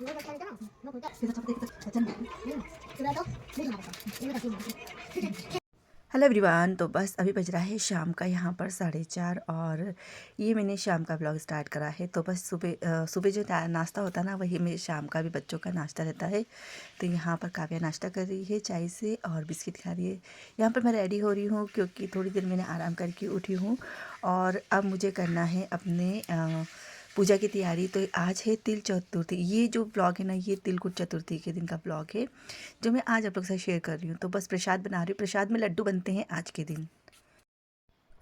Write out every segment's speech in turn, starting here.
Hello everyone. तो बस अभी बज रहा है शाम का यहाँ पर 4:30 और ये मैंने शाम का ब्लॉग स्टार्ट करा है। तो बस सुबह जो नाश्ता होता है ना, वही मेरे शाम का भी बच्चों का नाश्ता रहता है। तो यहाँ पर काव्या नाश्ता कर रही है चाय से और बिस्किट खा रही है। यहाँ पर मैं रेडी हो रही हूँ क्योंकि थोड़ी देर मैंने आराम करके उठी हूँ और अब मुझे करना है अपने पूजा की तैयारी। तो आज है तिल चतुर्थी। ये जो ब्लॉग है ना, ये तिलकुट चतुर्थी के दिन का ब्लॉग है जो मैं आज आप लोग से शेयर कर रही हूँ। तो बस प्रसाद बना रही हूँ। प्रसाद में लड्डू बनते हैं आज के दिन।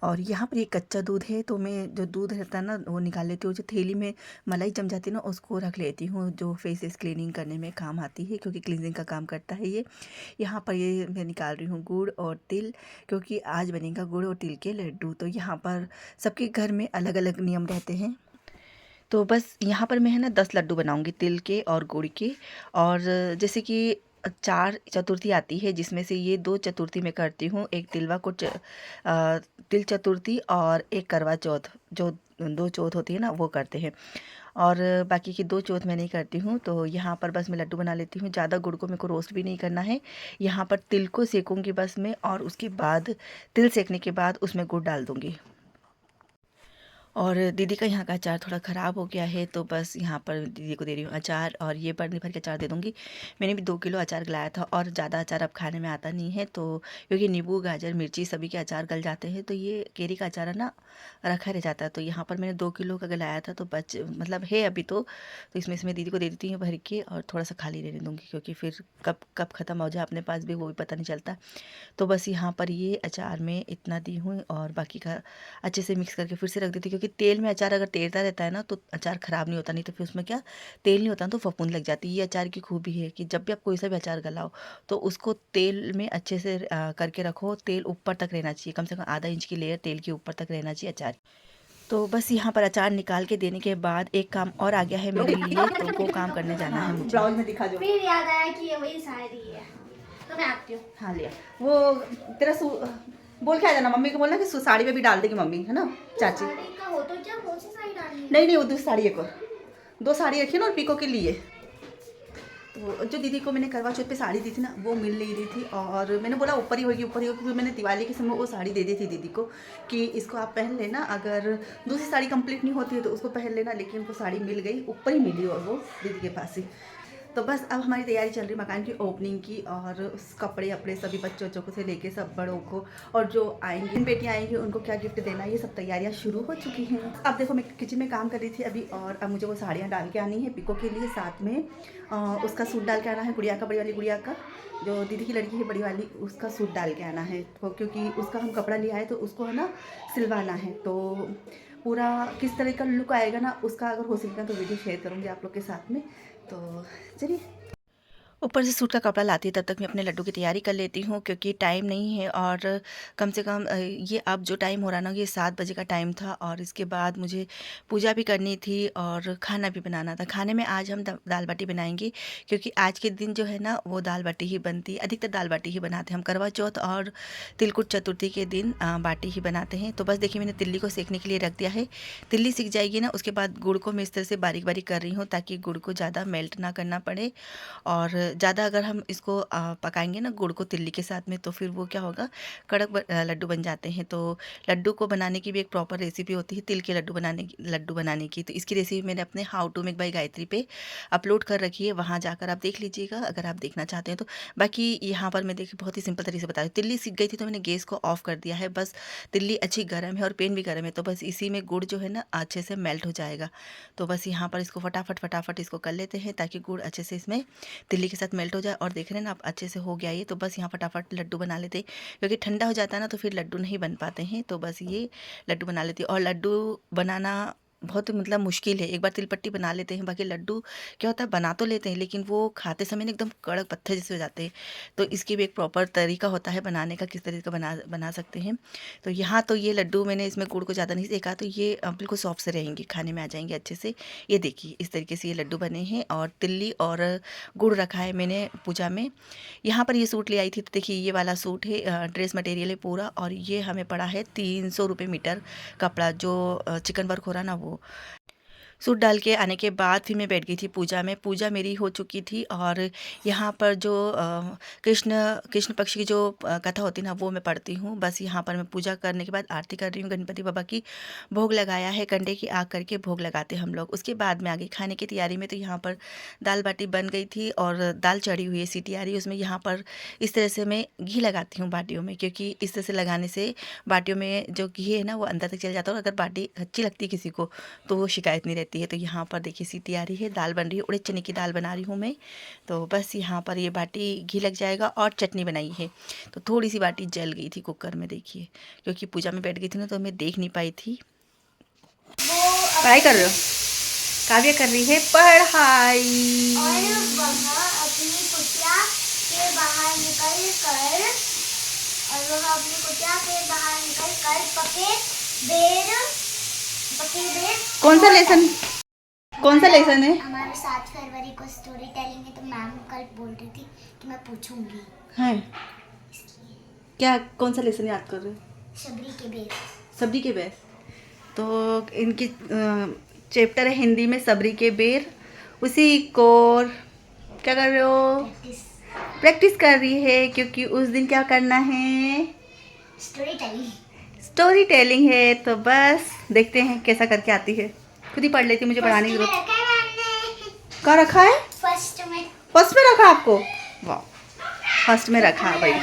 और यहाँ पर ये कच्चा दूध है, तो मैं जो दूध रहता है ना वो निकाल लेती हूँ। जो थैली में मलाई जम जाती है ना, उसको रख लेती हूँ, जो फेसेस क्लीनिंग करने में काम आती है, क्योंकि क्लींजिंग का काम करता है ये। यहाँ पर ये मैं निकाल रही हूँ गुड़ और तिल, क्योंकि आज बनेगा गुड़ और तिल के लड्डू। तो यहाँ पर सबके घर में अलग अलग नियम रहते हैं। तो बस यहाँ पर मैं है ना 10 लड्डू बनाऊंगी तिल के और गुड़ के। और जैसे कि 4 चतुर्थी आती है, जिसमें से ये 2 चतुर्थी मैं करती हूँ। एक तिल चतुर्थी और एक करवा चौथ, जो 2 चौथ होती है ना वो करते हैं। और बाकी की 2 चौथ मैं नहीं करती हूँ। तो यहाँ पर बस मैं लड्डू बना लेती हूँ। ज़्यादा गुड़ को मेरे को रोस्ट भी नहीं करना है। यहाँ पर तिल को सेकूँगी बस मैं, और उसके बाद तिल सेकने के बाद उसमें गुड़ डाल दूँगी। और दीदी का यहाँ का अचार थोड़ा ख़राब हो गया है, तो बस यहाँ पर दीदी को दे रही हूँ अचार। और ये पन्नी भर के अचार दे दूँगी। मैंने भी 2 किलो अचार लाया था, और ज़्यादा अचार अब खाने में आता नहीं है, तो क्योंकि नींबू गाजर मिर्ची सभी के अचार गल जाते हैं, तो ये केरी का अचार है ना, रखा रह जाता है। तो यहाँ पर मैंने 2 किलो का गलाया था, तो मतलब है अभी तो इसमें से मैं दीदी को दे देती हूँ भर के, और थोड़ा सा खाली रहने दूँगी, क्योंकि फिर कब कब ख़त्म हो जाए अपने पास भी वो भी पता नहीं चलता। तो बस यहाँ पर ये अचार में इतना दी हूँ, और बाकी का अच्छे से मिक्स करके फिर से रख देती हूँ, क्योंकि तेल में अचार अगर तैरता रहता है ना तो अचार ख़राब नहीं होता। नहीं तो फिर उसमें क्या, तेल नहीं होता ना तो फफूंद लग जाती है। ये अचार की खूबी है कि जब भी आप कोई सा भी अचार गलाओ तो उसको तेल में अच्छे से करके रखो। तेल ऊपर तक रहना चाहिए, कम से कम आधा इंच की लेयर तेल के ऊपर तक रहना चाहिए अचार। तो बस यहाँ पर अचार निकाल के देने के बाद एक काम और आ गया है मेरे लिए, तो वो काम करने जाना है मुझे। ब्लाउज में दिखा दो। फिर याद आया कि ये वही साड़ी है, तो मैं आती हूँ। हाँ लिया वो तेरा बोल के आ जाना, मम्मी को बोलना कि साड़ी में भी डाल देगी मम्मी, है ना चाची। साड़ी का हो तो क्या, कौन सी साड़ी डालनी है? नहीं नहीं, वो दूसरी साड़ी एक और 2 साड़ी रखी है ना, और पीको के लिए। तो जो दीदी को मैंने करवा चौथ पे साड़ी दी थी ना, वो मिल नहीं रही थी, और मैंने बोला ऊपर ही होगी ऊपर ही होगी। फिर मैंने दिवाली के समय वो साड़ी दे दी थी दीदी को कि इसको आप पहन लेना, अगर दूसरी साड़ी कंप्लीट नहीं होती है तो उसको पहन लेना। लेकिन वो साड़ी मिल गई, ऊपर ही मिली, और वो दीदी के पास ही। तो बस अब हमारी तैयारी चल रही है मकान की ओपनिंग की, और उस कपड़े अपड़े सभी बच्चों को से लेके सब बड़ों को, और जो आएंगी बेटियाँ आएंगी उनको क्या गिफ्ट देना, ये सब तैयारियां शुरू हो चुकी हैं। अब देखो मैं किचन में काम कर रही थी अभी, और अब मुझे वो साड़ियाँ डाल के आनी है पिको के लिए। साथ में उसका सूट डाल के आना है, गुड़िया का, बड़ी वाली गुड़िया का, जो दीदी की लड़की है बड़ी वाली, उसका सूट डाल के आना है। तो क्योंकि उसका हम कपड़ा लिया है तो उसको है ना सिलवाना है। तो पूरा किस तरह का लुक आएगा ना उसका, अगर हो सकेगा तो वीडियो शेयर करूँगी आप लोग के साथ में। तो चलिए, ऊपर से सूट का कपड़ा लाती है तब तक मैं अपने लड्डू की तैयारी कर लेती हूँ, क्योंकि टाइम नहीं है। और कम से कम ये अब जो टाइम हो रहा ना, ये 7 बजे का टाइम था, और इसके बाद मुझे पूजा भी करनी थी और खाना भी बनाना था। खाने में आज हम दाल बाटी बनाएंगे, क्योंकि आज के दिन जो है ना वो दाल बाटी ही बनती है। अधिकतर दाल बाटी ही बनाते हैं हम करवा चौथ और तिलकुट चतुर्थी के दिन बाटी ही बनाते हैं। तो बस देखिए मैंने तिल्ली को सेकने के लिए रख दिया है। तिल्ली सीख जाएगी ना, उसके बाद गुड़ को मैं इस तरह से बारीक बारीक कर रही हूँ, ताकि गुड़ को ज़्यादा मेल्ट ना करना पड़े। और ज़्यादा अगर हम इसको पकाएंगे ना गुड़ को तिल्ली के साथ में, तो फिर वो क्या होगा, कड़क लड्डू बन जाते हैं। तो लड्डू को बनाने की भी एक प्रॉपर रेसिपी होती है, तिल के लड्डू बनाने की। तो इसकी रेसिपी मैंने अपने how to make by Gayatri पे अपलोड कर रखी है, वहाँ जाकर आप देख लीजिएगा अगर आप देखना चाहते हैं तो। बाकी यहाँ पर मैं देखिए बहुत ही सिंपल तरीके से बता रही हूँ। तिल्ली सीख गई थी तो मैंने गैस को ऑफ कर दिया है। बस तिल्ली अच्छी गर्म है और पेन भी गर्म है, तो बस इसी में गुड़ जो है ना अच्छे से मेल्ट हो जाएगा। तो बस यहाँ पर इसको फटाफट इसको कर लेते हैं, ताकि गुड़ अच्छे से इसमें तिल्ली के साथ मेल्ट हो जाए। और देख रहे हैं ना आप, अच्छे से हो गया ये। तो बस यहाँ फटाफट लड्डू बना लेते हैं, क्योंकि ठंडा हो जाता है ना तो फिर लड्डू नहीं बन पाते हैं। तो बस ये लड्डू बना लेती हूँ। और लड्डू बनाना बहुत मतलब मुश्किल है। एक बार तिलपट्टी बना लेते हैं, बाकी लड्डू क्या होता है, बना तो लेते हैं लेकिन वो खाते समय ना एकदम कड़क पत्थर जैसे हो जाते हैं। तो इसकी भी एक प्रॉपर तरीका होता है बनाने का, किस तरीके का बना सकते हैं। तो यहाँ तो ये लड्डू मैंने इसमें गुड़ को ज़्यादा नहीं सेका, तो ये बिल्कुल सॉफ्ट से रहेंगे, खाने में आ जाएंगे अच्छे से। ये देखिए इस तरीके से ये लड्डू बने हैं। और तिल्ली और गुड़ रखा है मैंने पूजा में। यहाँ पर ये सूट ले आई थी, तो देखिए ये वाला सूट है, ड्रेस मटेरियल है पूरा, और ये हमें पड़ा है 300 रुपये मीटर कपड़ा, जो चिकन वर्क हो रहा ना वो। सूट डाल के आने के बाद फिर मैं बैठ गई थी पूजा में। पूजा मेरी हो चुकी थी और यहाँ पर जो कृष्ण पक्ष की जो कथा होती है ना, वो मैं पढ़ती हूँ। बस यहाँ पर मैं पूजा करने के बाद आरती कर रही हूँ, गणपति बाबा की भोग लगाया है, कंडे की आग करके भोग लगाते हम लोग। उसके बाद में आ गई खाने की तैयारी में। तो यहाँ पर दाल बाटी बन गई थी और दाल चढ़ी हुई है, सीटी आ रही है उसमें। यहाँ पर इस तरह से मैं घी लगाती हूँ बाटियों में, क्योंकि इस तरह से लगाने से बाटियों में जो घी है ना वो अंदर तक चल जाता है, और अगर बाटी अच्छी लगती है किसी को तो वो शिकायत नहीं रहती है। तो यहाँ पर देखिए सीटी आ रही है, दाल बन रही है, उड़द चने की दाल बना रही हूँ मैं। तो बस यहाँ पर ये बाटी घी लग जाएगा और चटनी बनाई है। तो थोड़ी सी बाटी जल गई थी कुकर में, देखिए, क्योंकि पूजा में बैठ गई थी ना तो मैं देख नहीं पाई थी। पढ़ाई कर रहे हो? काव्या कर रही है पढ़ाई। और वह अपनी कुटिया के बाहर निकल कर पके बेर कौन सा लेसन है? हमारे 7 फरवरी को स्टोरी टेलिंग है, तो मैम कल बोल रही थी कि मैं पूछूंगी। है क्या? कौन सा लेसन याद कर रहे हो? सबरी के बेर। तो इनकी चैप्टर है हिंदी में सबरी के बेर। उसी को क्या कर रहे हो? प्रैक्टिस कर रही है, क्योंकि उस दिन क्या करना है? स्टोरी टेलिंग है। तो बस देखते हैं कैसा करके आती है। खुद ही पढ़ लेती, मुझे पढ़ाने की जरूरत। कहाँ रखा है? फर्स्ट में रखा आपको? वाह, फर्स्ट में रखा भाई।